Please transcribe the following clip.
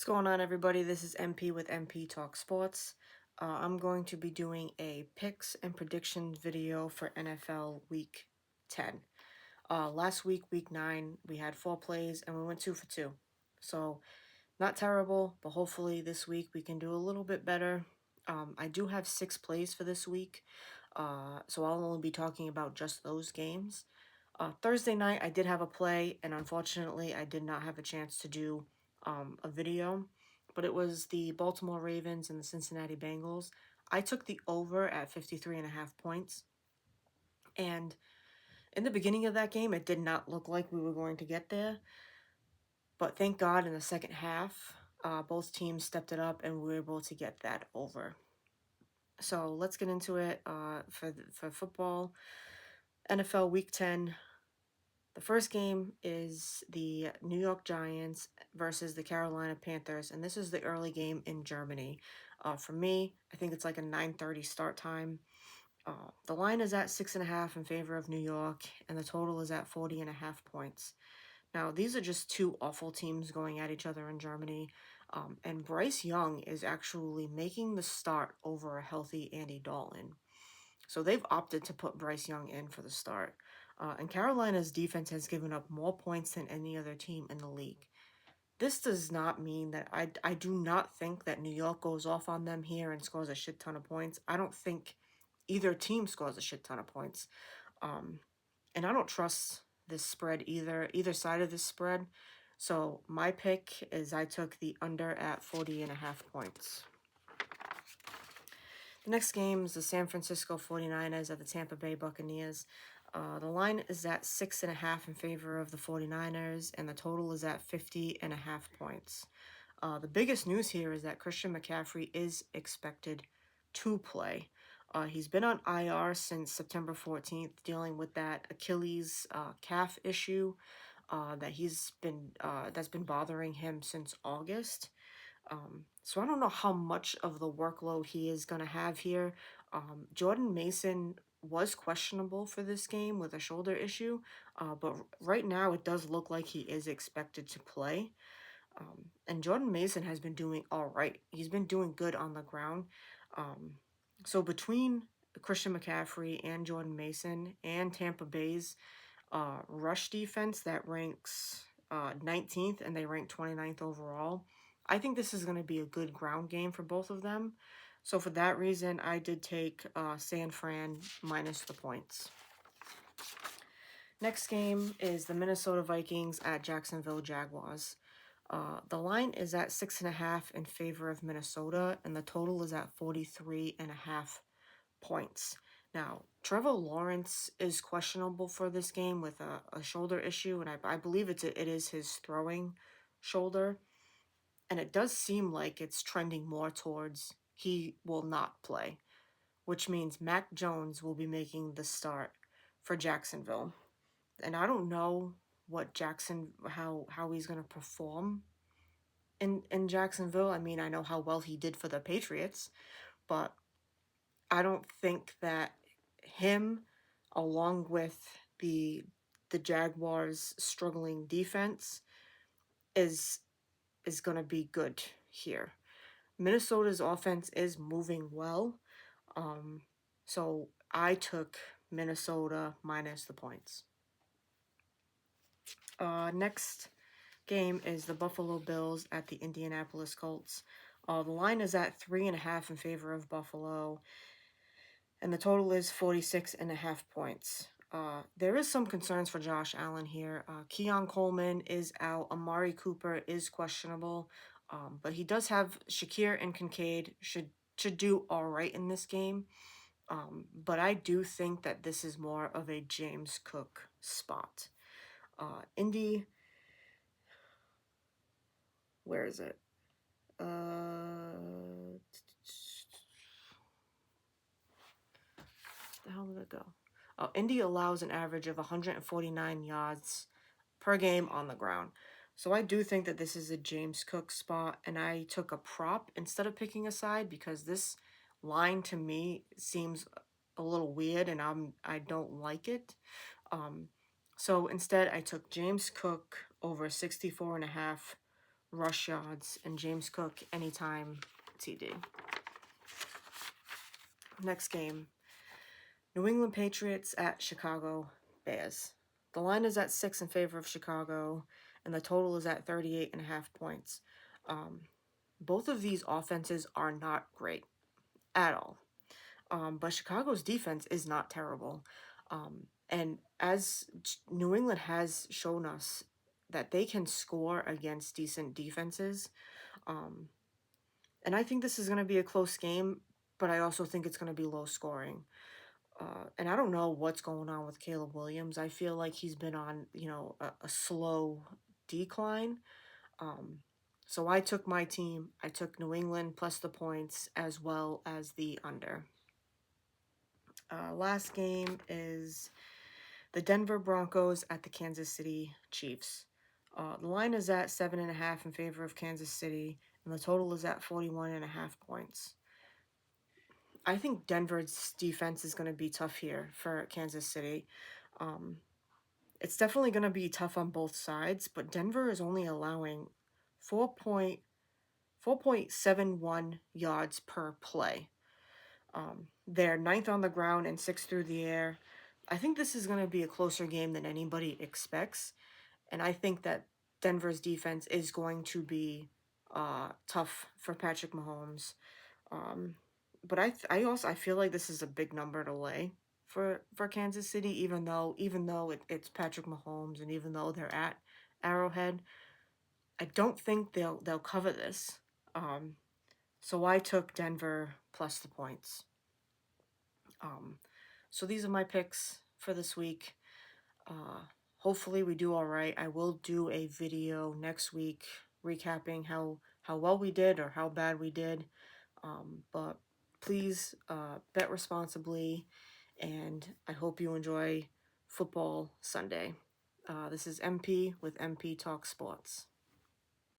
What's going on, everybody? This is MP with MP Talk Sports. I'm going to be doing a picks and predictions video for NFL Week 10. Last week, Week 9, we had 4 plays and we went 2 for 2. So, not terrible, but hopefully this week we can do a little bit better. I do have 6 plays for this week, so I'll only be talking about just those games. Thursday night, I did have a play, and unfortunately, I did not have a chance to do a video, but it was the Baltimore Ravens and the Cincinnati Bengals. I took the over at 53.5 points, and in the beginning of that game, it did not look like we were going to get there, but thank God in the second half, both teams stepped it up and we were able to get that over. So let's get into it for football. NFL Week 10. The first game is the New York Giants versus the Carolina Panthers, and this is the early game in Germany. For me, I think it's like a 9:30 start time. The line is at 6.5 in favor of New York, and the total is at 40.5 points. Now, these are just two awful teams going at each other in Germany, and Bryce Young is actually making the start over a healthy Andy Dalton. So they've opted to put Bryce Young in for the start. And Carolina's defense has given up more points than any other team in the league. This does not mean that I do not think that New York goes off on them here and scores a shit ton of points. I don't think either team scores a shit ton of points. Um, and I don't trust this spread either side of this spread. So my pick is I took the under at 40.5 points. The next game is the San Francisco 49ers at the Tampa Bay Buccaneers. The line is at 6.5 in favor of the 49ers, and the total is at 50.5 points. The biggest news here is that Christian McCaffrey is expected to play. He's been on IR since September 14th, dealing with that Achilles calf issue that's been bothering him since August. So I don't know how much of the workload he is going to have here. Jordan Mason was questionable for this game with a shoulder issue, but right now it does look like he is expected to play. And Jordan Mason has been doing all right. He's been doing good on the ground. Um, so between Christian McCaffrey and Jordan Mason and Tampa Bay's rush defense that ranks 19th and they rank 29th overall, I think this is going to be a good ground game for both of them. So for that reason, I did take San Fran minus the points. Next game is the Minnesota Vikings at Jacksonville Jaguars. The line is at 6.5 in favor of Minnesota, and the total is at 43.5 points. Now, Trevor Lawrence is questionable for this game with a shoulder issue, and I believe it is his throwing shoulder. And it does seem like it's trending more towards he will not play, which means Mac Jones will be making the start for Jacksonville. And I don't know how he's gonna perform in Jacksonville. I mean, I know how well he did for the Patriots, but I don't think that him, along with the Jaguars' struggling defense, is going to be good here. Minnesota's offense is moving well, so I took Minnesota minus the points. Next game is the Buffalo Bills at the Indianapolis Colts. The line is at 3.5 in favor of Buffalo, and the total is 46.5 points. There is some concerns for Josh Allen here. Keon Coleman is out. Amari Cooper is questionable, but he does have Shakir and Kincaid should do all right in this game. But I do think that this is more of a James Cook spot. Indy, where is it? The hell did it go? Indy allows an average of 149 yards per game on the ground. So I do think that this is a James Cook spot, and I took a prop instead of picking a side because this line to me seems a little weird, and I don't like it. So instead, I took James Cook over 64.5 rush yards, and James Cook anytime TD. Next game, New England Patriots at Chicago Bears. The line is at 6 in favor of Chicago, and the total is at 38.5 points. Both of these offenses are not great at all. But Chicago's defense is not terrible. And as New England has shown us that they can score against decent defenses. And I think this is going to be a close game, but I also think it's going to be low scoring. And I don't know what's going on with Caleb Williams. I feel like he's been on, a slow decline. So I took my team. I took New England plus the points as well as the under. Last game is the Denver Broncos at the Kansas City Chiefs. The line is at 7.5 in favor of Kansas City, and the total is at 41.5 points. I think Denver's defense is going to be tough here for Kansas City. It's definitely going to be tough on both sides, but Denver is only allowing 4.71 yards per play. They're 9th on the ground and 6th through the air. I think this is going to be a closer game than anybody expects, and I think that Denver's defense is going to be tough for Patrick Mahomes. But I feel like this is a big number to lay for Kansas City, even though it's Patrick Mahomes and even though they're at Arrowhead. I don't think they'll cover this. So I took Denver plus the points. So these are my picks for this week. Hopefully we do all right. I will do a video next week recapping how well we did or how bad we did. But please bet responsibly, and I hope you enjoy football Sunday. This is MP with MP Talk Sports.